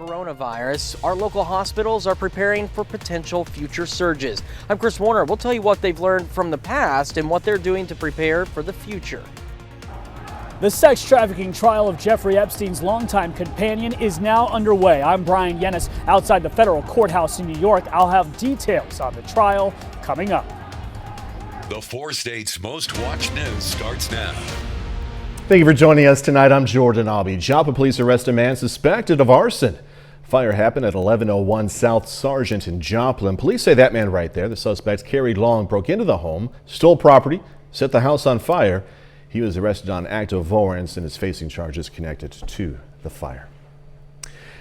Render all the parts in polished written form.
Coronavirus, our local hospitals are preparing for potential future surges. I'm Chris Warner. We'll tell you what they've learned from the past and what they're doing to prepare for the future. The sex trafficking trial of Jeffrey Epstein's longtime companion is now underway. I'm Brian Yennis outside the federal courthouse in New York. I'll have details on the trial coming up. The four states' most watched news starts now. Thank you for joining us tonight. I'm Jordan Aubie. Joplin police arrest a man suspected of arson. Fire happened at 1101 South Sargent in Joplin. Police say that man right there, the suspect, carried long, broke into the home, stole property, set the house on fire. He was arrested on active warrants and is facing charges connected to the fire.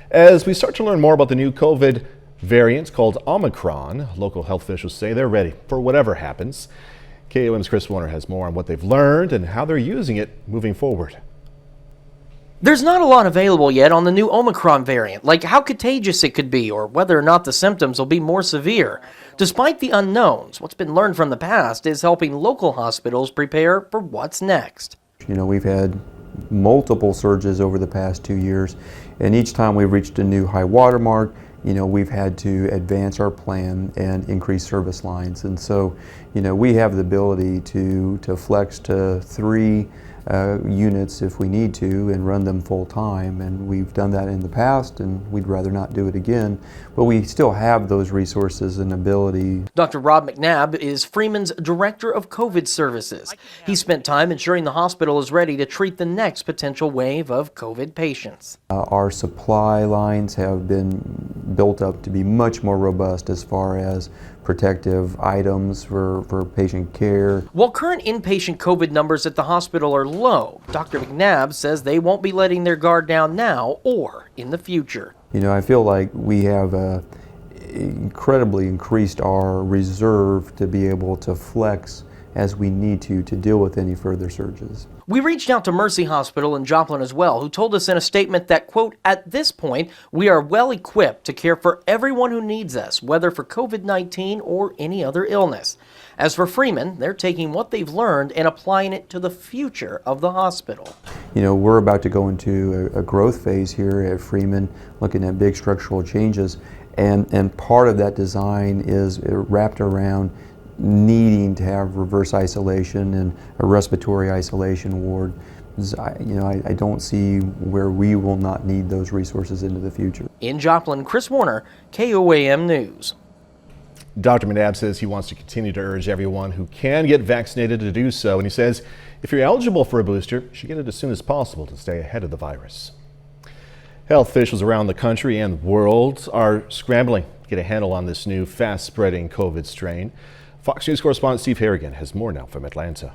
As we start to learn more about the new COVID variant called Omicron, local health officials say they're ready for whatever happens. KOM's Chris Warner has more on what they've learned and how they're using it moving forward. There's not a lot available yet on the new Omicron variant, like how contagious it could be or whether or not the symptoms will be more severe. Despite the unknowns, what's been learned from the past is helping local hospitals prepare for what's next. You know, we've had multiple surges over the past 2 years, and each time we've reached a new high water mark, you know, we've had to advance our plan and increase service lines. And so, you know, we have the ability to flex to 3 units if we need to and run them full time, and we've done that in the past and we'd rather not do it again, but we still have those resources and ability. Dr. Rob McNabb is Freeman's Director of COVID Services. He spent time ensuring the hospital is ready to treat the next potential wave of COVID patients. Our supply lines have been built up to be much more robust as far as protective items for patient care. While current inpatient COVID numbers at the hospital are low, Dr. McNabb says they won't be letting their guard down now or in the future. You know, I feel like we have incredibly increased our reserve to be able to flex as we need to deal with any further surges. We reached out to Mercy Hospital in Joplin as well, who told us in a statement that, quote, "At this point, we are well equipped to care for everyone who needs us, whether for COVID-19 or any other illness." As for Freeman, they're taking what they've learned and applying it to the future of the hospital. You know, we're about to go into a growth phase here at Freeman, looking at big structural changes, and part of that design is wrapped around needing to have reverse isolation and a respiratory isolation ward. You know, I don't see where we will not need those resources into the future. In Joplin, Chris Warner, KOAM News. Dr. McNabb says he wants to continue to urge everyone who can get vaccinated to do so. And he says if you're eligible for a booster, you should get it as soon as possible to stay ahead of the virus. Health officials around the country and the world are scrambling to get a handle on this new fast-spreading COVID strain. Fox News correspondent Steve Harrigan has more now from Atlanta.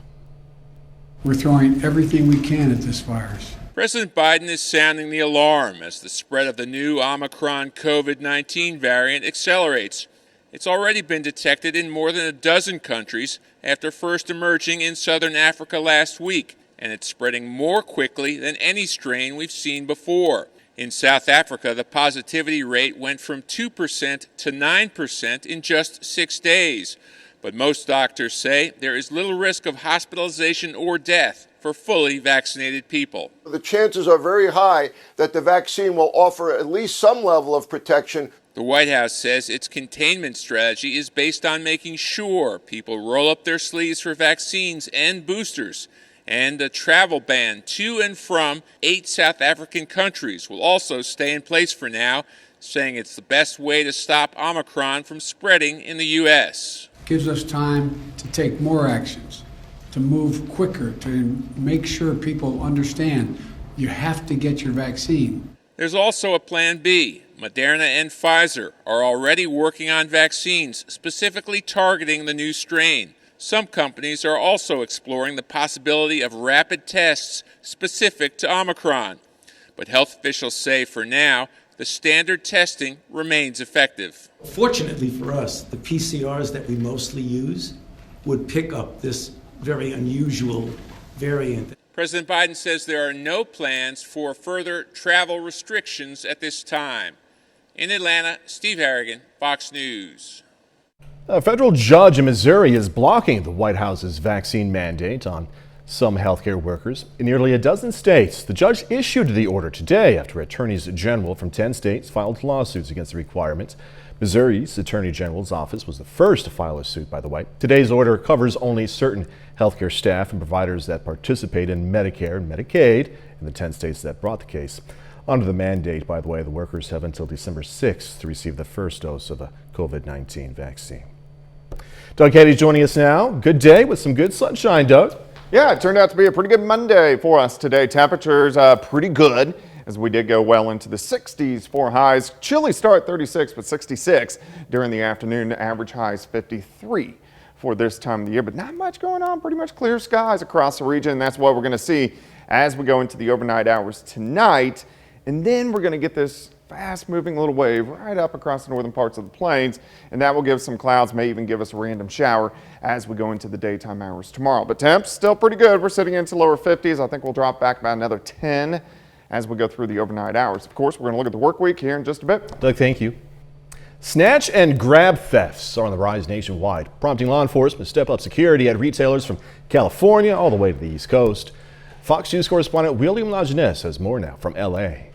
We're throwing everything we can at this virus. President Biden is sounding the alarm as the spread of the new Omicron COVID-19 variant accelerates. It's already been detected in more than a dozen countries after first emerging in southern Africa last week, and it's spreading more quickly than any strain we've seen before. In South Africa, the positivity rate went from 2% to 9% in just 6 days. But most doctors say there is little risk of hospitalization or death for fully vaccinated people. The chances are very high that the vaccine will offer at least some level of protection. The White House says its containment strategy is based on making sure people roll up their sleeves for vaccines and boosters. And a travel ban to and from 8 South African countries will also stay in place for now, saying it's the best way to stop Omicron from spreading in the U.S. Gives us time to take more actions, to move quicker, to make sure people understand you have to get your vaccine. There's also a plan B. Moderna and Pfizer are already working on vaccines specifically targeting the new strain. Some companies are also exploring the possibility of rapid tests specific to Omicron. But health officials say for now, the standard testing remains effective. Fortunately for us, the PCRs that we mostly use would pick up this very unusual variant. President Biden says there are no plans for further travel restrictions at this time. In Atlanta, Steve Harrigan, Fox News. A federal judge in Missouri is blocking the White House's vaccine mandate on some healthcare workers in nearly a dozen states. The judge issued the order today after attorneys general from 10 states filed lawsuits against the requirement. Missouri's Attorney General's office was the first to file a suit, by the way. Today's order covers only certain healthcare staff and providers that participate in Medicare and Medicaid in the 10 states that brought the case. Under the mandate, by the way, the workers have until December 6th to receive the first dose of the COVID-19 vaccine. Doug Hattie's joining us now. Good day with some good sunshine, Doug. Yeah, it turned out to be a pretty good Monday for us today. Temperatures pretty good as we did go well into the 60s for highs. Chilly start 36, but 66 during the afternoon. Average highs 53 for this time of the year, but not much going on. Pretty much clear skies across the region. That's what we're going to see as we go into the overnight hours tonight. And then we're going to get this fast moving little wave right up across the northern parts of the plains, and that will give some clouds, may even give us a random shower as we go into the daytime hours tomorrow. But temps still pretty good. We're sitting into lower 50s. I think we'll drop back about another 10 as we go through the overnight hours. Of course, we're going to look at the work week here in just a bit. Doug, thank you. Snatch and grab thefts are on the rise nationwide, prompting law enforcement to step up security at retailers from California all the way to the East Coast. Fox News correspondent William Lajeunesse has more now from L.A.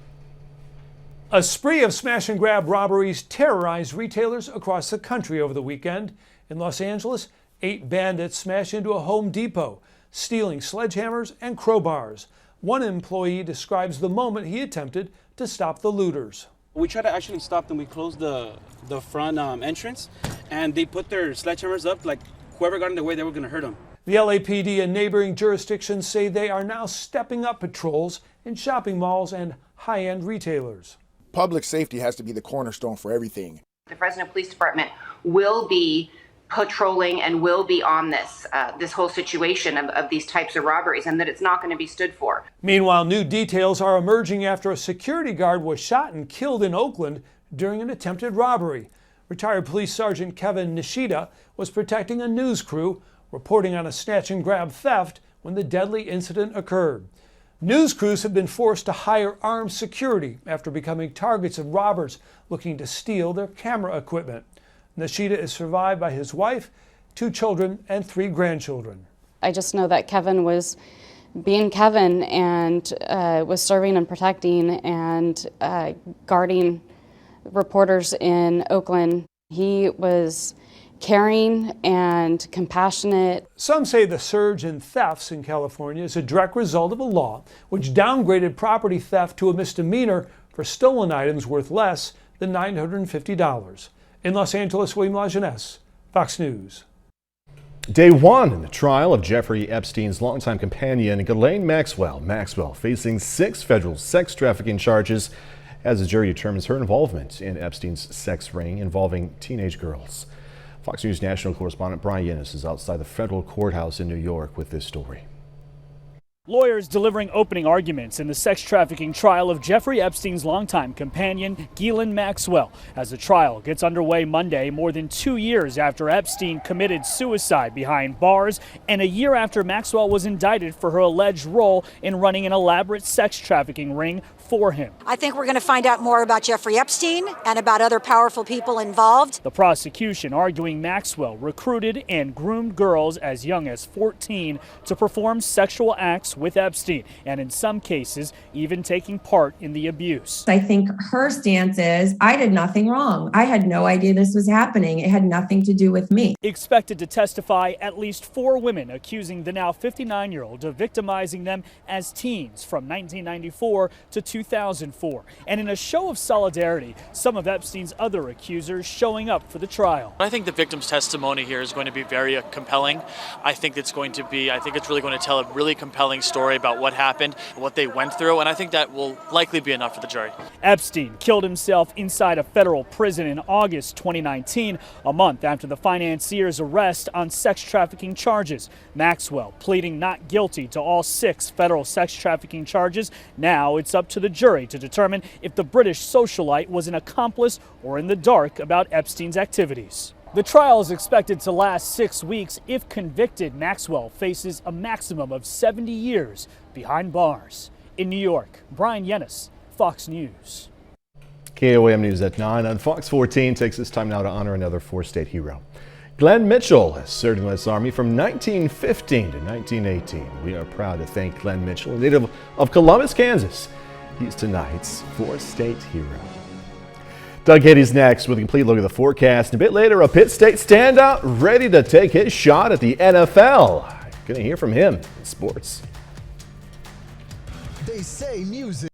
A spree of smash and grab robberies terrorized retailers across the country over the weekend. In Los Angeles, 8 bandits smashed into a Home Depot, stealing sledgehammers and crowbars. One employee describes the moment he attempted to stop the looters. We tried to actually stop them. We closed the front entrance, and they put their sledgehammers up. Like whoever got in the way, they were going to hurt them. The LAPD and neighboring jurisdictions say they are now stepping up patrols in shopping malls and high-end retailers. Public safety has to be the cornerstone for everything. The Fresno Police Department will be patrolling and will be on this whole situation of these types of robberies, and that it's not going to be stood for. Meanwhile, new details are emerging after a security guard was shot and killed in Oakland during an attempted robbery. Retired Police Sergeant Kevin Nishida was protecting a news crew, reporting on a snatch and grab theft when the deadly incident occurred. News crews have been forced to hire armed security after becoming targets of robbers looking to steal their camera equipment. Nishida is survived by his wife, 2 children, and 3 grandchildren. I just know that Kevin was being Kevin and was serving and protecting and guarding reporters in Oakland. He was caring and compassionate. Some say the surge in thefts in California is a direct result of a law which downgraded property theft to a misdemeanor for stolen items worth less than $950. In Los Angeles, William Lajeunesse, Fox News. Day 1 in the trial of Jeffrey Epstein's longtime companion, Ghislaine Maxwell. Maxwell facing 6 federal sex trafficking charges as the jury determines her involvement in Epstein's sex ring involving teenage girls. Fox News national correspondent Brian Yennis is outside the federal courthouse in New York with this story. Lawyers delivering opening arguments in the sex trafficking trial of Jeffrey Epstein's longtime companion, Ghislaine Maxwell, as the trial gets underway Monday, more than 2 years after Epstein committed suicide behind bars and a year after Maxwell was indicted for her alleged role in running an elaborate sex trafficking ring for him. I think we're going to find out more about Jeffrey Epstein and about other powerful people involved. The prosecution arguing Maxwell recruited and groomed girls as young as 14 to perform sexual acts with Epstein, and in some cases, even taking part in the abuse. I think her stance is, I did nothing wrong. I had no idea this was happening. It had nothing to do with me. Expected to testify, at least 4 women accusing the now 59-year-old of victimizing them as teens from 1994 to 2004. And in a show of solidarity, some of Epstein's other accusers showing up for the trial. I think the victim's testimony here is going to be very compelling. I think it's really going to tell a really compelling story about what happened, what they went through, and I think that will likely be enough for the jury. Epstein killed himself inside a federal prison in August 2019, a month after the financier's arrest on sex trafficking charges. Maxwell pleading not guilty to all 6 federal sex trafficking charges. Now it's up to the jury to determine if the British socialite was an accomplice or in the dark about Epstein's activities. The trial is expected to last 6 weeks. If convicted, Maxwell faces a maximum of 70 years behind bars. In New York, Brian Yennis, Fox News. KOAM News at 9 on Fox 14 takes this time now to honor another 4-state hero. Glenn Mitchell has served in the U.S. Army from 1915 to 1918. We are proud to thank Glenn Mitchell, a native of Columbus, Kansas. He's tonight's four-state hero. Doug Getty's next with a complete look at the forecast. And a bit later, a Pitt State standout ready to take his shot at the NFL. Going to hear from him in sports. They say music.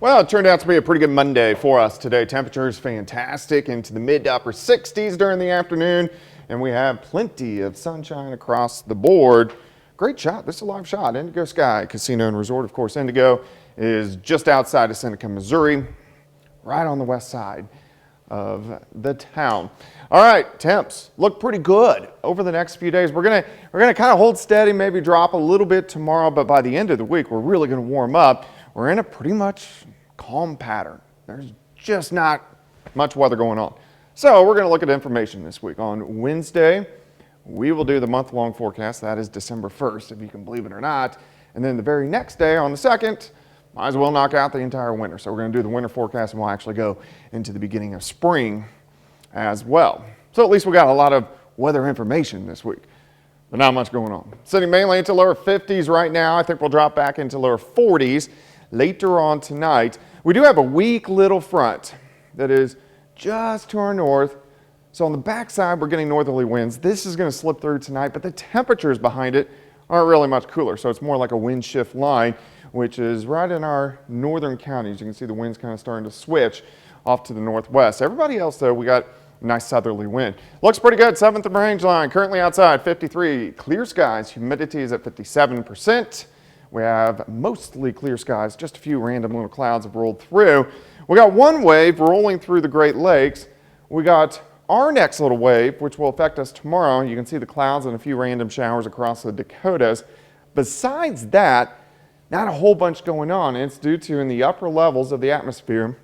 Well, it turned out to be a pretty good Monday for us today. Temperatures fantastic into the mid to upper 60s during the afternoon, and we have plenty of sunshine across the board. Great shot. This is a live shot. Indigo Sky Casino and Resort. Of course, Indigo is just outside of Seneca, Missouri, right on the west side of the town. All right, temps look pretty good over the next few days. We're gonna kind of hold steady, maybe drop a little bit tomorrow, but by the end of the week, we're really gonna warm up. We're in a pretty much calm pattern. There's just not much weather going on. So we're gonna look at information this week. On Wednesday, we will do the month-long forecast. That is December 1st, if you can believe it or not. And then the very next day, on the 2nd, might as well knock out the entire winter. So we're going to do the winter forecast, and we'll actually go into the beginning of spring as well. So at least we got a lot of weather information this week, but not much going on. Sitting mainly into lower 50s right now. I think we'll drop back into lower 40s later on tonight. We do have a weak little front that is just to our north. So on the backside, we're getting northerly winds. This is going to slip through tonight, but the temperatures behind it aren't really much cooler. So it's more like a wind shift line, which is right in our northern counties. You can see the winds kind of starting to switch off to the northwest. Everybody else, though, we got a nice southerly wind. Looks pretty good. 7th range line. Currently outside, 53. Clear skies. Humidity is at 57%. We have mostly clear skies. Just a few random little clouds have rolled through. We got one wave rolling through the Great Lakes. We got our next little wave, which will affect us tomorrow. You can see the clouds and a few random showers across the Dakotas. Besides that, not a whole bunch going on. It's due to, in the upper levels of the atmosphere,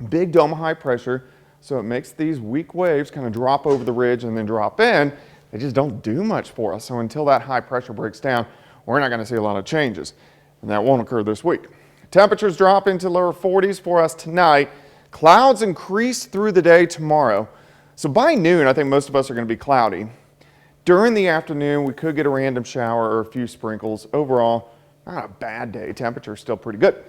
big dome of high pressure. So it makes these weak waves kind of drop over the ridge and then drop in. They just don't do much for us. So until that high pressure breaks down, we're not going to see a lot of changes. And that won't occur this week. Temperatures drop into lower 40s for us tonight. Clouds increase through the day tomorrow. So by noon, I think most of us are going to be cloudy. During the afternoon, we could get a random shower or a few sprinkles. Overall, not a bad day. Temperature is still pretty good.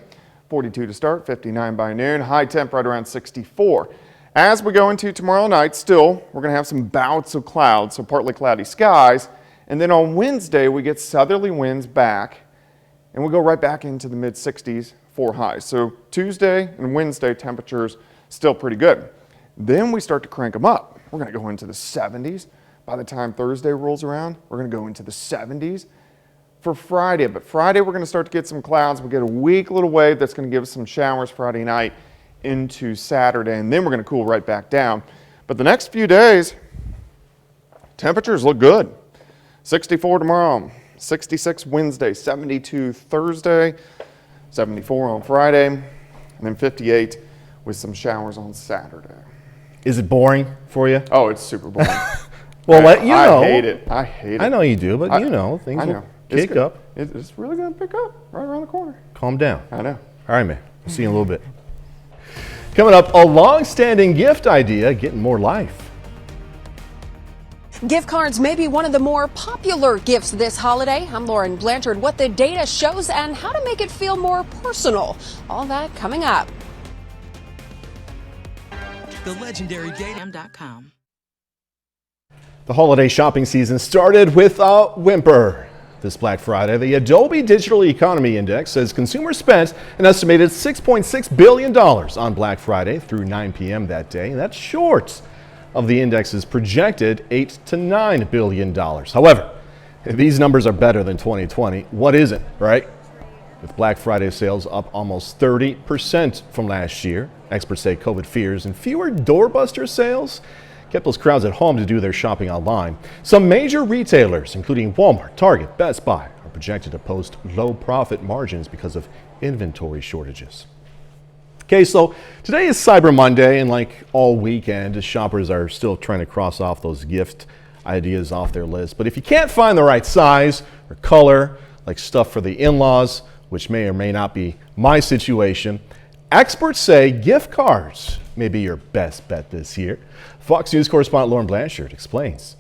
42 to start, 59 by noon. High temp right around 64. As we go into tomorrow night, still, we're going to have some bouts of clouds, so partly cloudy skies. And then on Wednesday, we get southerly winds back, and we'll go right back into the mid-60s for highs. So Tuesday and Wednesday, temperatures still pretty good. Then we start to crank them up. We're going to go into the 70s. By the time Thursday rolls around, we're going to go into the 70s for Friday. But Friday, we're going to start to get some clouds. We'll get a weak little wave that's going to give us some showers Friday night into Saturday, and then we're going to cool right back down. But the next few days, temperatures look good. 64 tomorrow, 66 Wednesday, 72 Thursday, 74 on Friday, and then 58 with some showers on Saturday. Is it boring for you? Oh, it's super boring. Well, you know. I hate it. I hate it. I know you do, but things will kick up. It's really going to pick up right around the corner. Calm down. I know. All right, man. We'll see you in a little bit. Coming up, a long-standing gift idea getting more life. Gift cards may be one of the more popular gifts this holiday. I'm Lauren Blanchard. What the data shows and how to make it feel more personal. All that coming up. The legendary dating.com. The holiday shopping season started with a whimper. This Black Friday, the Adobe Digital Economy Index says consumers spent an estimated $6.6 billion on Black Friday through 9 p.m. that day, and that's short of the index's projected $8 to $9 billion. However, if these numbers are better than 2020, what isn't, right? With Black Friday sales up almost 30% from last year, experts say COVID fears and fewer doorbuster sales kept those crowds at home to do their shopping online. Some major retailers, including Walmart, Target, Best Buy, are projected to post low profit margins because of inventory shortages. Okay, so today is Cyber Monday, and like all weekend, shoppers are still trying to cross off those gift ideas off their list. But if you can't find the right size or color, like stuff for the in-laws, which may or may not be my situation, Experts say gift cards may be your best bet this year. Fox News correspondent Lauren Blanchard explains.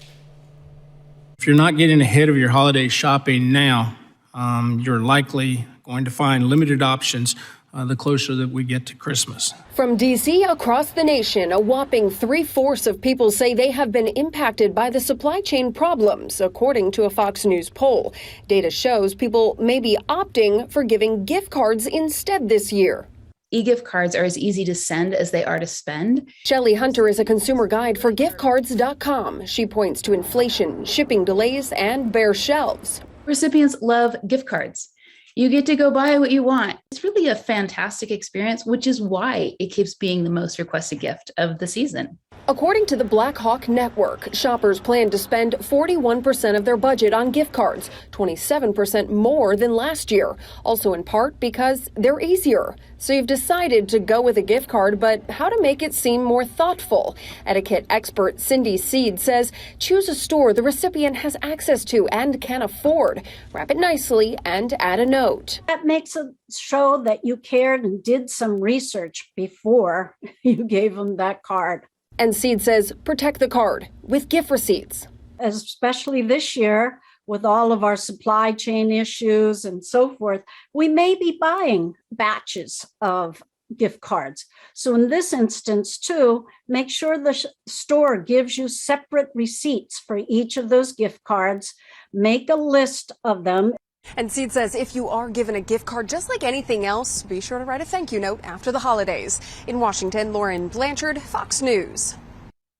If you're not getting ahead of your holiday shopping now, you're likely going to find limited options the closer that we get to Christmas. From D.C. across the nation, a whopping 3/4 of people say they have been impacted by the supply chain problems, according to a Fox News poll. Data shows people may be opting for giving gift cards instead this year. E-gift cards are as easy to send as they are to spend. Shelley Hunter is a consumer guide for giftcards.com. She points to inflation, shipping delays, and bare shelves. Recipients love gift cards. You get to go buy what you want. It's really a fantastic experience, which is why it keeps being the most requested gift of the season. According to the Black Hawk Network, shoppers plan to spend 41% of their budget on gift cards, 27% more than last year, also in part because they're easier. So you've decided to go with a gift card, but how to make it seem more thoughtful. Etiquette expert Cindy Seed says choose a store the recipient has access to and can afford. Wrap it nicely and add a note. That makes it show that you cared and did some research before you gave them that card. And Seed says protect the card with gift receipts. Especially this year, with all of our supply chain issues and so forth, we may be buying batches of gift cards. So in this instance, too, make sure the store gives you separate receipts for each of those gift cards. Make a list of them. And Seed says if you are given a gift card, just like anything else, be sure to write a thank you note after the holidays. In Washington, Lauren Blanchard, Fox News.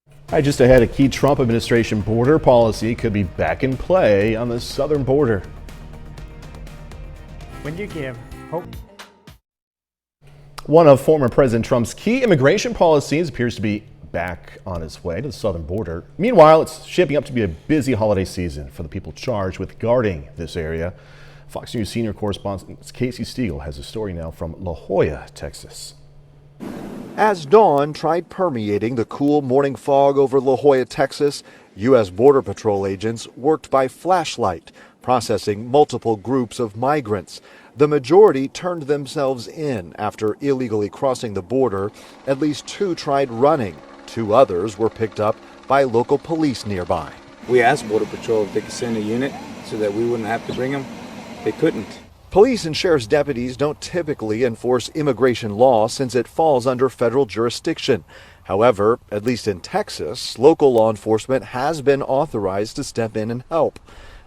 All right, just ahead, a key Trump administration border policy could be back in play on the southern border. When you give hope. One of former President Trump's key immigration policies appears to be back on its way to the southern border. Meanwhile, it's shaping up to be a busy holiday season for the people charged with guarding this area. Fox News senior correspondent Casey Stiegel has a story now from La Jolla, Texas. As dawn tried permeating the cool morning fog over La Jolla, Texas, U.S. Border Patrol agents worked by flashlight, processing multiple groups of migrants. The majority turned themselves in after illegally crossing the border. At least 2 tried running. 2 others were picked up by local police nearby. We asked Border Patrol if they could send a unit so that we wouldn't have to bring them. They couldn't. Police and sheriff's deputies don't typically enforce immigration law since it falls under federal jurisdiction. However, at least in Texas, local law enforcement has been authorized to step in and help.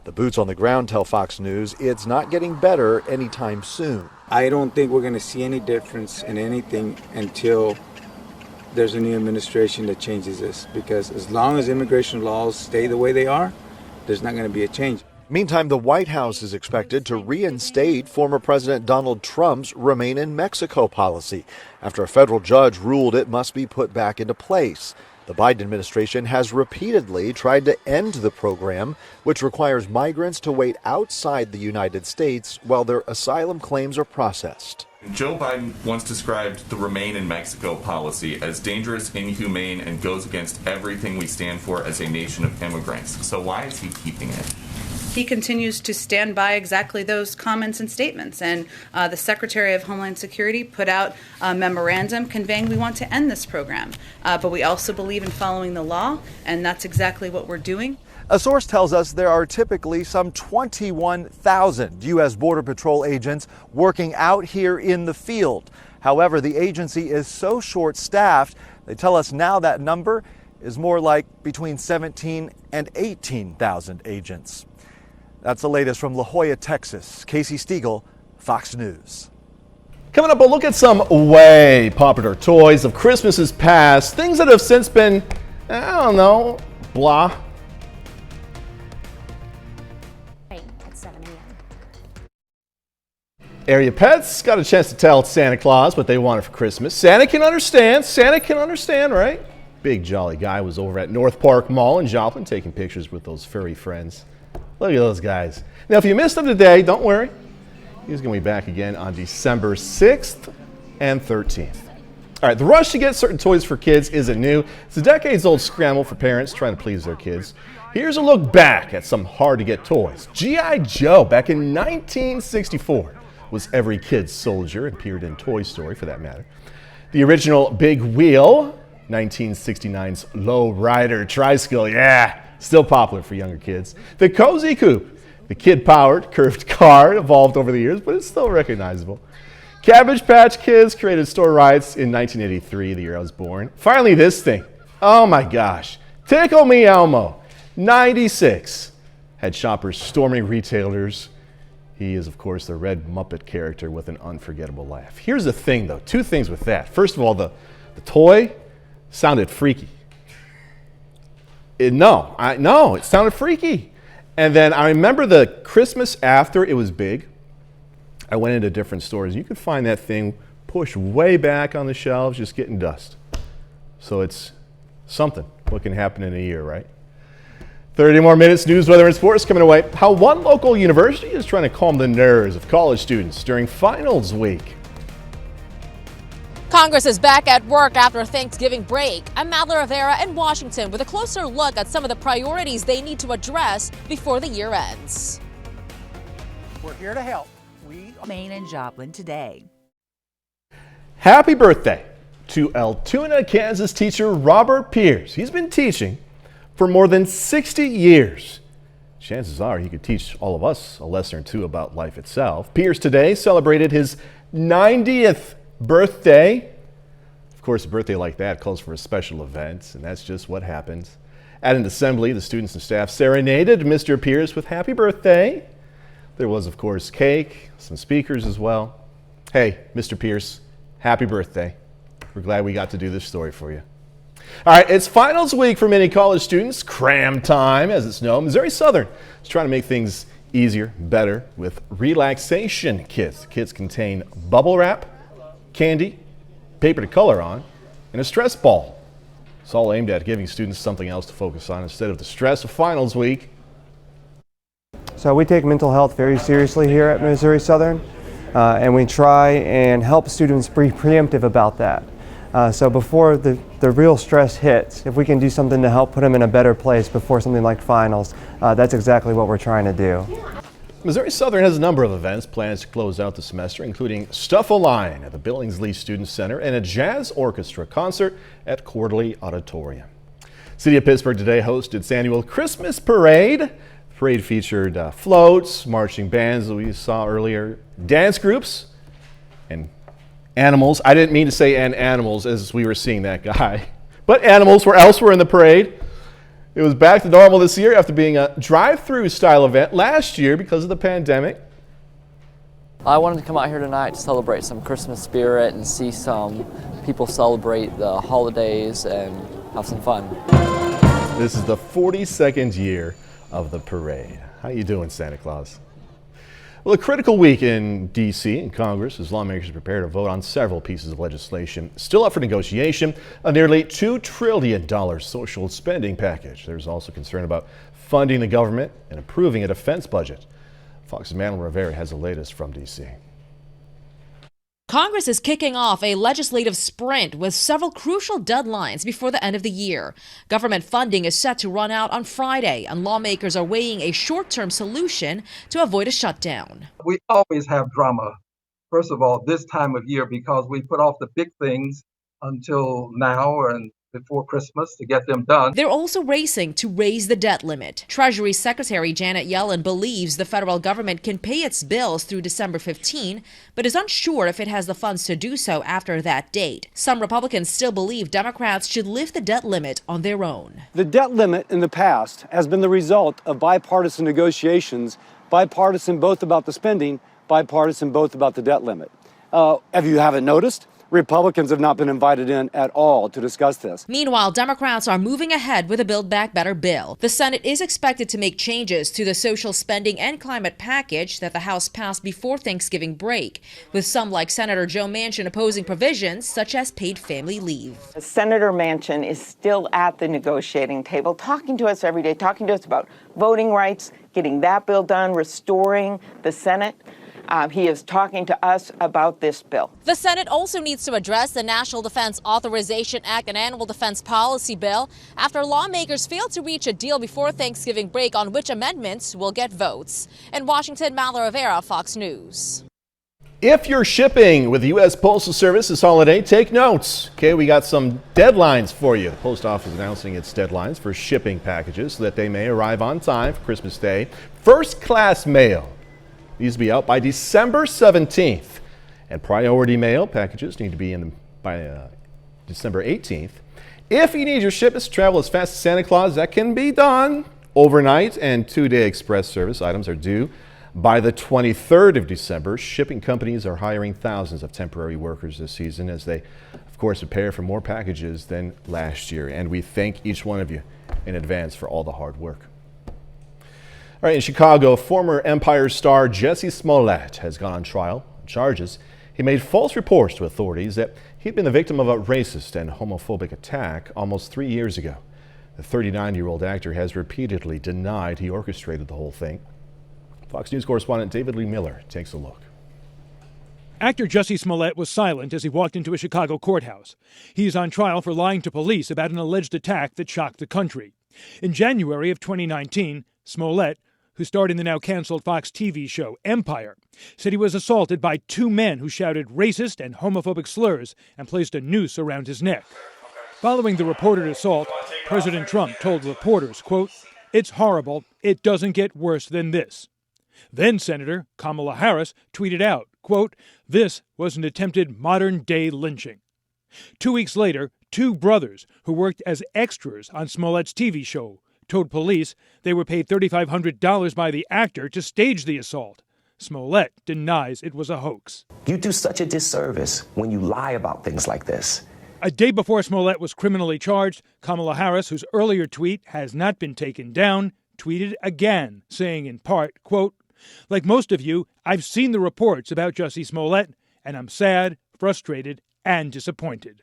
The boots on the ground tell Fox News it's not getting better anytime soon. I don't think we're going to see any difference in anything until there's a new administration that changes this, because as long as immigration laws stay the way they are, there's not going to be a change. Meantime, the White House is expected to reinstate former President Donald Trump's Remain in Mexico policy after a federal judge ruled it must be put back into place. The Biden administration has repeatedly tried to end the program, which requires migrants to wait outside the United States while their asylum claims are processed. Joe Biden once described the Remain in Mexico policy as dangerous, inhumane, and goes against everything we stand for as a nation of immigrants. So why is he keeping it? He continues to stand by exactly those comments and statements. And the Secretary of Homeland Security put out a memorandum conveying we want to end this program. But we also believe in following the law, and that's exactly what we're doing. A source tells us there are typically some 21,000 U.S. Border Patrol agents working out here in the field. However, the agency is so short-staffed, they tell us now that number is more like between 17 and 18,000 agents. That's the latest from La Jolla, Texas. Casey Stiegel, Fox News. Coming up, a look at some way popular toys of Christmases past, things that have since been, I don't know, blah. At 7 a.m. Area pets got a chance to tell Santa Claus what they wanted for Christmas. Santa can understand, right? Big jolly guy was over at North Park Mall in Joplin taking pictures with those furry friends. Look at those guys. Now, if you missed him today, don't worry. He's going to be back again on December 6th and 13th. All right, the rush to get certain toys for kids isn't new. It's a decades-old scramble for parents trying to please their kids. Here's a look back at some hard-to-get toys. G.I. Joe back in 1964 was every kid's soldier and appeared in Toy Story for that matter. The original Big Wheel, 1969's Low Rider Tricycle, yeah, still popular for younger kids. The Cozy Coupe, the kid-powered curved car, evolved over the years, but it's still recognizable. Cabbage Patch Kids created store rides in 1983, the year I was born. Finally, this thing. Oh my gosh. Tickle Me Elmo, 96. Had shoppers storming retailers. He is, of course, the red Muppet character with an unforgettable laugh. Here's the thing, though. Two things with that. First of all, the toy sounded freaky. It sounded freaky. And then I remember the Christmas after it was big, I went into different stores. You could find that thing pushed way back on the shelves, just getting dust. So it's something. What can happen in a year, right? 30 more minutes, news, weather, and sports coming away. How one local university is trying to calm the nerves of college students during finals week. Congress is back at work after Thanksgiving break. I'm Madeline Rivera in Washington with a closer look at some of the priorities they need to address before the year ends. We're here to help. Maine and Joplin today. Happy birthday to Altoona, Kansas teacher Robert Pierce. He's been teaching for more than 60 years. Chances are he could teach all of us a lesson or two about life itself. Pierce today celebrated his 90th birthday. Of course, a birthday like that calls for a special event, and that's just what happens. At an assembly, the students and staff serenaded Mr. Pierce with happy birthday. There was, of course, cake, some speakers as well. Hey, Mr. Pierce, happy birthday. We're glad we got to do this story for you. All right, it's finals week for many college students. Cram time, as it's known. Missouri Southern is trying to make things easier, better with relaxation kits. The kits contain bubble wrap, candy, paper to color on, and a stress ball. It's all aimed at giving students something else to focus on instead of the stress of finals week. So we take mental health very seriously here at Missouri Southern, and we try and help students be preemptive about that. So before the real stress hits, if we can do something to help put them in a better place before something like finals, that's exactly what we're trying to do. Missouri Southern has a number of events planned to close out the semester, including Stuff-A-Line at the Billingsley Student Center and a jazz orchestra concert at Quarterly Auditorium. City of Pittsburgh today hosted its annual Christmas Parade. The parade featured floats, marching bands that we saw earlier, dance groups, and animals. I didn't mean to say and animals as we were seeing that guy, but animals were elsewhere in the parade. It was back to normal this year after being a drive-through style event last year because of the pandemic. I wanted to come out here tonight to celebrate some Christmas spirit and see some people celebrate the holidays and have some fun. This is the 42nd year of the parade. How you doing, Santa Claus? Well, a critical week in D.C. and Congress as lawmakers prepare to vote on several pieces of legislation still up for negotiation, a nearly $2 trillion social spending package. There's also concern about funding the government and approving a defense budget. Fox's Madeline Rivera has the latest from D.C. Congress is kicking off a legislative sprint with several crucial deadlines before the end of the year. Government funding is set to run out on Friday, and lawmakers are weighing a short-term solution to avoid a shutdown. We always have drama, first of all, this time of year, because we put off the big things until now and before Christmas to get them done. They're also racing to raise the debt limit. Treasury Secretary Janet Yellen believes the federal government can pay its bills through December 15, but is unsure if it has the funds to do so after that date. Some Republicans still believe Democrats should lift the debt limit on their own. The debt limit in the past has been the result of bipartisan negotiations, bipartisan both about the spending, bipartisan both about the debt limit. If you haven't noticed, Republicans have not been invited in at all to discuss this. Meanwhile, Democrats are moving ahead with a Build Back Better bill. The Senate is expected to make changes to the social spending and climate package that the House passed before Thanksgiving break, with some like Senator Joe Manchin opposing provisions such as paid family leave. Senator Manchin is still at the negotiating table, talking to us every day, talking to us about voting rights, getting that bill done, restoring the Senate. He is talking to us about this bill. The Senate also needs to address the National Defense Authorization Act and Annual Defense Policy Bill after lawmakers failed to reach a deal before Thanksgiving break on which amendments will get votes. In Washington, Madeline Rivera, Fox News. If you're shipping with the U.S. Postal Service this holiday, take notes. Okay, we got some deadlines for you. The Post Office announcing its deadlines for shipping packages so that they may arrive on time for Christmas Day. First class mail needs to be out by December 17th. And priority mail packages need to be in by December 18th. If you need your shipments to travel as fast as Santa Claus, that can be done overnight, and 2-day express service items are due by the 23rd of December. Shipping companies are hiring thousands of temporary workers this season as they, of course, prepare for more packages than last year. And we thank each one of you in advance for all the hard work. All right, in Chicago, former Empire star Jussie Smollett has gone on trial on charges. He made false reports to authorities that he'd been the victim of a racist and homophobic attack almost 3 years ago. The 39-year-old actor has repeatedly denied he orchestrated the whole thing. Fox News correspondent David Lee Miller takes a look. Actor Jussie Smollett was silent as he walked into a Chicago courthouse. He is on trial for lying to police about an alleged attack that shocked the country. In January of 2019, Smollett, who starred in the now-canceled Fox TV show Empire, said he was assaulted by two men who shouted racist and homophobic slurs and placed a noose around his neck. Following the reported assault, President Trump told reporters, quote, "It's horrible. It doesn't get worse than this." Then Senator Kamala Harris tweeted out, quote, "This was an attempted modern-day lynching." 2 weeks later, two brothers who worked as extras on Smollett's TV show told police they were paid $3,500 by the actor to stage the assault. Smollett denies it was a hoax. You do such a disservice when you lie about things like this. A day before Smollett was criminally charged, Kamala Harris, whose earlier tweet has not been taken down, tweeted again, saying in part, quote, "Like most of you, I've seen the reports about Jussie Smollett, and I'm sad, frustrated, and disappointed."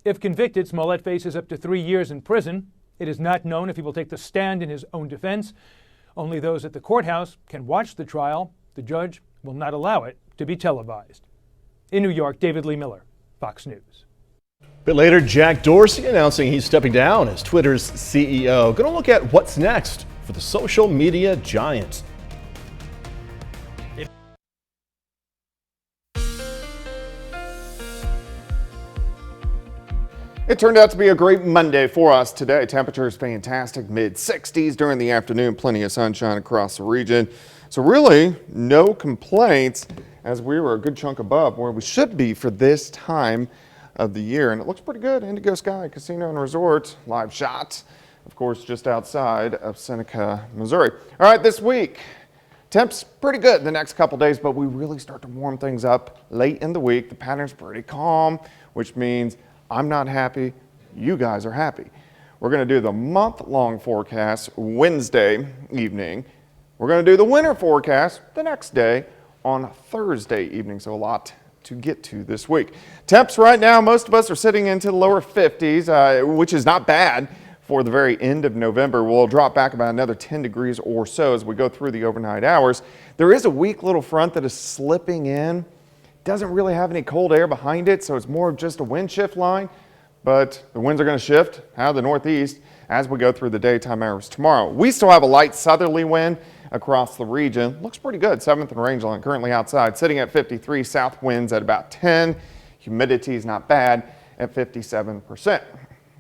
If convicted, Smollett faces up to 3 years in prison. It is not known if he will take the stand in his own defense. Only those at the courthouse can watch the trial. The judge will not allow it to be televised. In New York, David Lee Miller, Fox News. A bit later, Jack Dorsey announcing he's stepping down as Twitter's CEO. Going to look at what's next for the social media giant. It turned out to be a great Monday for us today. Temperatures fantastic, mid-60s during the afternoon, plenty of sunshine across the region. So really, no complaints as we were a good chunk above where we should be for this time of the year. And it looks pretty good. Indigo Sky Casino and Resort, live shot, of course, just outside of Seneca, Missouri. All right, this week, temps pretty good the next couple days, but we really start to warm things up late in the week. The pattern's pretty calm, which means I'm not happy, you guys are happy. We're going to do the month-long forecast Wednesday evening. We're going to do the winter forecast the next day on Thursday evening, so a lot to get to this week. Temps right now, most of us are sitting into the lower 50s, which is not bad for the very end of November. We'll drop back about another 10 degrees or so as we go through the overnight hours. There is a weak little front that is slipping in. Doesn't really have any cold air behind it, so it's more of just a wind shift line, but the winds are going to shift out of the northeast as we go through the daytime hours tomorrow. We still have a light southerly wind across the region. Looks pretty good. 7th and Rangeland currently outside, sitting at 53, south winds at about 10. Humidity is not bad at 57%.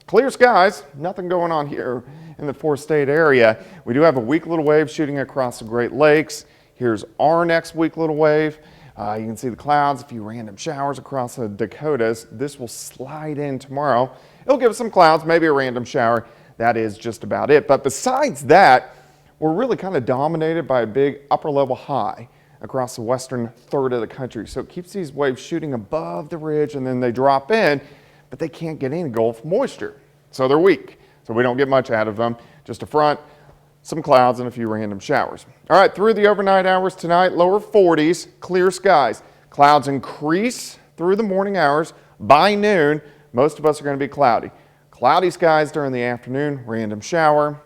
Clear skies, nothing going on here in the four-state area. We do have a weak little wave shooting across the Great Lakes. Here's our next weak little wave. You can see the clouds, a few random showers across the Dakotas. This will slide in tomorrow. It'll give us some clouds, maybe a random shower. That is just about it. But besides that, we're really kind of dominated by a big upper level high across the western third of the country. So it keeps these waves shooting above the ridge and then they drop in, but they can't get any Gulf moisture. So they're weak. So we don't get much out of them. Just a front, some clouds, and a few random showers. All right, through the overnight hours tonight, lower 40s, clear skies. Clouds increase through the morning hours. By noon, most of us are going to be cloudy. Cloudy skies during the afternoon, random shower,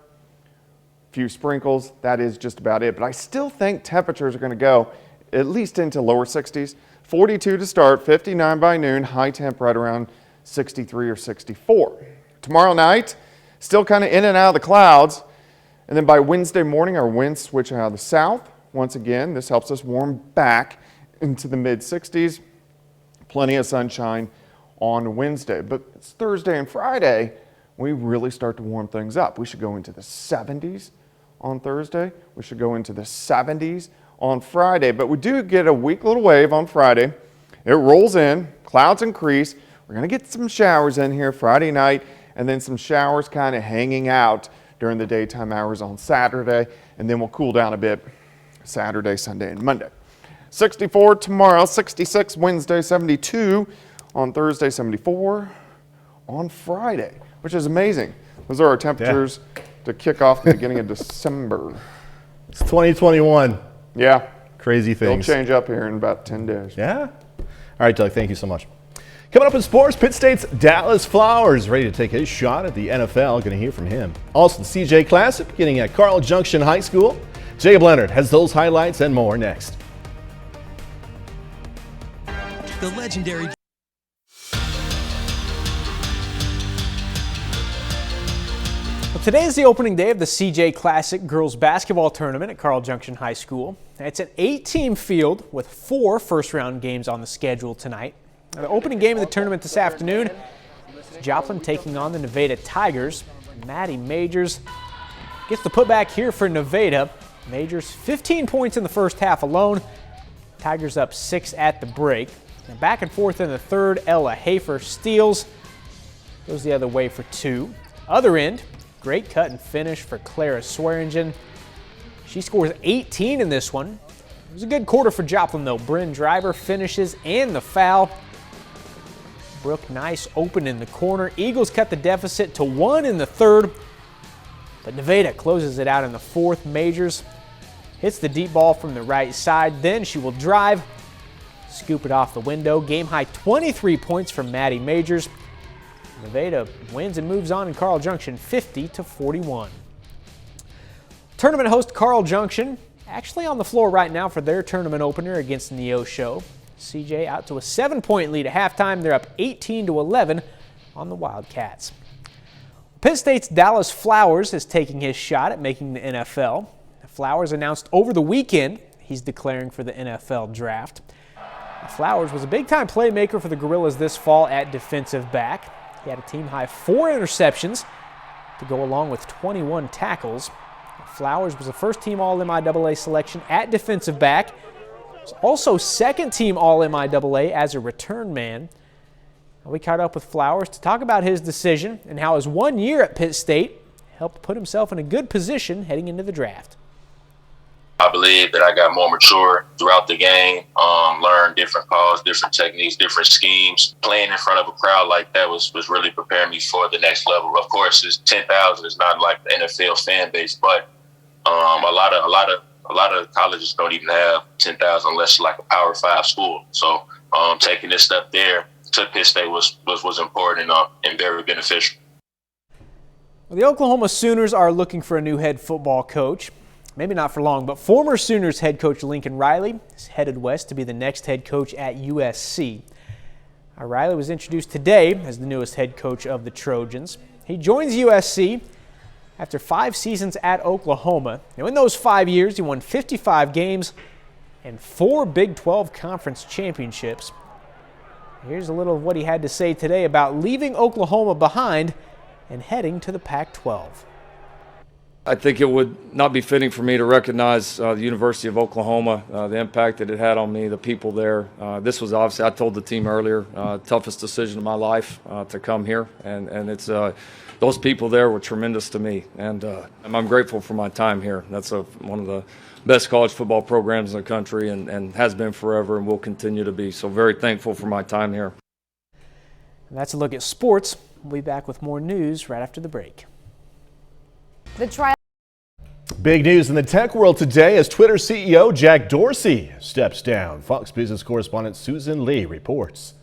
few sprinkles. That is just about it. But I still think temperatures are going to go at least into lower 60s. 42 to start, 59 by noon, high temp right around 63 or 64. Tomorrow night, still kind of in and out of the clouds. And then by Wednesday morning, our winds switch out of the south. Once again, this helps us warm back into the mid-60s. Plenty of sunshine on Wednesday, but it's Thursday and Friday. We really start to warm things up. We should go into the 70s on Thursday. We should go into the 70s on Friday, but we do get a weak little wave on Friday. It rolls in, clouds increase. We're going to get some showers in here Friday night, and then some showers kind of hanging out during the daytime hours on Saturday, and then we'll cool down a bit Saturday, Sunday, and Monday. 64 tomorrow, 66 Wednesday, 72 on Thursday, 74 on Friday, which is amazing. Those are our temperatures to kick off the beginning of December. It's 2021. Yeah. Crazy things. It'll change up here in about 10 days. Yeah. All right, Doug, thank you so much. Coming up in sports, Pitt State's Dallas Flowers ready to take his shot at the NFL. Going to hear from him. Also, the CJ Classic beginning at Carl Junction High School. Jacob Leonard has those highlights and more next. The legendary. Well, today is the opening day of the CJ Classic girls basketball tournament at Carl Junction High School. It's an 8-team field with 4 first-round games on the schedule tonight. Now, the opening game of the tournament this afternoon is Joplin taking on the Nevada Tigers. Maddie Majors gets the putback here for Nevada. Majors 15 points in the first half alone. Tigers up 6 at the break. Now back and forth in the third, Ella Hafer steals. Goes the other way for 2. Other end, great cut and finish for Clara Swearingen. She scores 18 in this one. It was a good quarter for Joplin though. Bryn Driver finishes and the foul. Brooke Nice open in the corner. Eagles cut the deficit to 1 in the third. But Nevada closes it out in the fourth. Majors hits the deep ball from the right side. Then she will drive, scoop it off the window. Game high 23 points from Maddie Majors. Nevada wins and moves on in Carl Junction 50-41. Tournament host Carl Junction actually on the floor right now for their tournament opener against Neosho. CJ out to a 7-point lead at halftime. They're up 18-11 on the Wildcats. Pitt State's Dallas Flowers is taking his shot at making the NFL. Flowers announced over the weekend he's declaring for the NFL draft. Flowers was a big-time playmaker for the Gorillas this fall at defensive back. He had a team-high 4 interceptions to go along with 21 tackles. Flowers was a first-team All-MIAA selection at defensive back. He was also second-team All-MIAA as a return man. We caught up with Flowers to talk about his decision and how his 1 year at Pitt State helped put himself in a good position heading into the draft. I believe that I got more mature throughout the game, learned different calls, different techniques, different schemes. Playing in front of a crowd like that was really preparing me for the next level. Of course, it's 10,000 is not like the NFL fan base, but a lot of colleges don't even have 10,000 unless like a Power 5 school. So taking this step there to Pitt State was important and very beneficial. Well, the Oklahoma Sooners are looking for a new head football coach. Maybe not for long, but former Sooners head coach Lincoln Riley is headed west to be the next head coach at USC. Riley was introduced today as the newest head coach of the Trojans. He joins USC after 5 seasons at Oklahoma. Now, in those 5 years, he won 55 games and 4 Big 12 Conference championships. Here's a little of what he had to say today about leaving Oklahoma behind and heading to the Pac-12. I think it would not be fitting for me to recognize the University of Oklahoma, the impact that it had on me, the people there. This was obviously, I told the team earlier, toughest decision of my life to come here. And it's those people there were tremendous to me. And I'm grateful for my time here. That's one of the best college football programs in the country and has been forever and will continue to be. So very thankful for my time here. And that's a look at sports. We'll be back with more news right after the break. The trial. Big news in the tech world today as Twitter CEO Jack Dorsey steps down. Fox Business correspondent Susan Lee reports.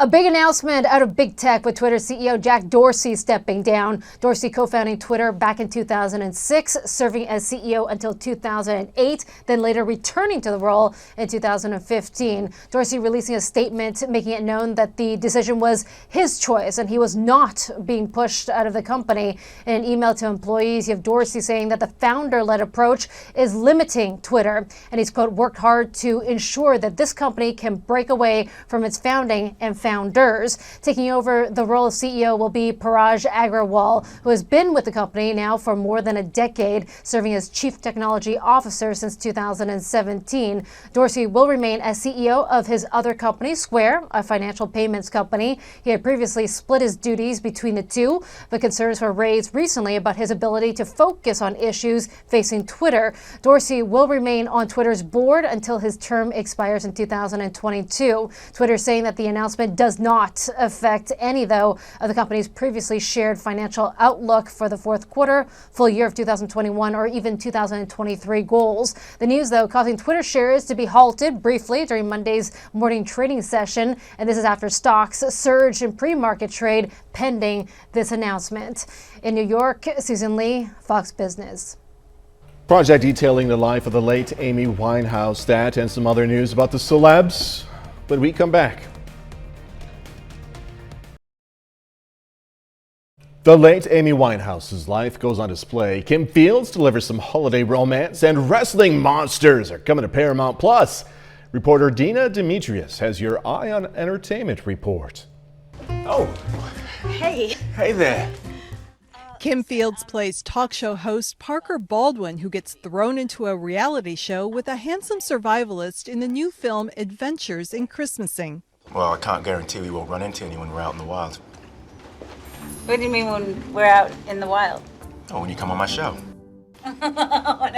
A big announcement out of big tech with Twitter CEO Jack Dorsey stepping down. Dorsey co-founding Twitter back in 2006, serving as CEO until 2008, then later returning to the role in 2015. Dorsey releasing a statement making it known that the decision was his choice and he was not being pushed out of the company. In an email to employees, you have Dorsey saying that the founder-led approach is limiting Twitter. And he's, quote, worked hard to ensure that this company can break away from its founding and founders. Taking over the role of CEO will be Paraj Agrawal, who has been with the company now for more than a decade, serving as Chief Technology Officer since 2017. Dorsey will remain as CEO of his other company, Square, a financial payments company. He had previously split his duties between the two, but concerns were raised recently about his ability to focus on issues facing Twitter. Dorsey will remain on Twitter's board until his term expires in 2022. Twitter saying that the announcement does not affect any, though, of the company's previously shared financial outlook for the fourth quarter, full year of 2021, or even 2023 goals. The news, though, causing Twitter shares to be halted briefly during Monday's morning trading session, and this is after stocks surged in pre-market trade pending this announcement. In New York, Susan Lee, Fox Business. Project detailing the life of the late Amy Winehouse. That and some other news about the celebs when we come back. The late Amy Winehouse's life goes on display. Kim Fields delivers some holiday romance, and wrestling monsters are coming to Paramount Plus. Reporter Dina Demetrius has your Eye on Entertainment report. Oh, Hey. hey there. Kim Fields plays talk show host Parker Baldwin, who gets thrown into a reality show with a handsome survivalist in the new film Adventures in Christmasing. Well, I can't guarantee we won't run into anyone when we're out in the wild. What do you mean when we're out in the wild? Oh, when you come on my show. Oh,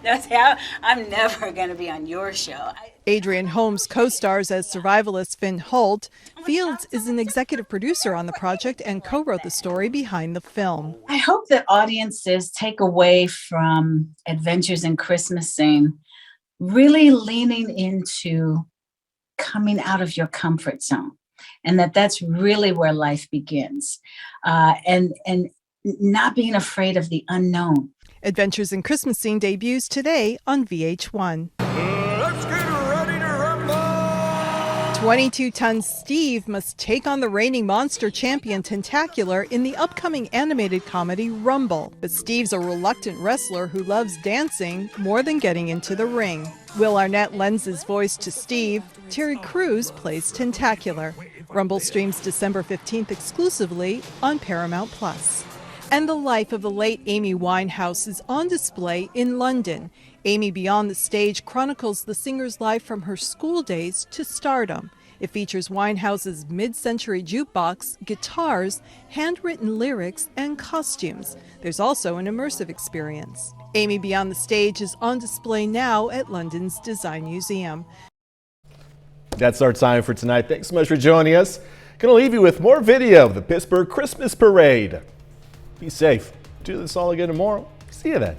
no, see, I'm never going to be on your show. Adrian Holmes co-stars as survivalist Finn Holt. Fields is an executive producer on the project and co-wrote the story behind the film. I hope that audiences take away from Adventures in Christmasing really leaning into coming out of your comfort zone, and that's really where life begins, and not being afraid of the unknown. Adventures in Christmasing debuts today on VH1. Let's get ready to rumble! 22-ton Steve must take on the reigning monster champion Tentacular in the upcoming animated comedy Rumble. But Steve's a reluctant wrestler who loves dancing more than getting into the ring. Will Arnett lends his voice to Steve. Terry Crews plays Tentacular. Rumble streams December 15th exclusively on Paramount Plus. And the life of the late Amy Winehouse is on display in London. Amy Beyond the Stage chronicles the singer's life from her school days to stardom. It features Winehouse's mid-century jukebox, guitars, handwritten lyrics, and costumes. There's also an immersive experience. Amy Beyond the Stage is on display now at London's Design Museum. That's our time for tonight. Thanks so much for joining us. Gonna leave you with more video of the Pittsburgh Christmas Parade. Be safe. Do this all again tomorrow. See you then.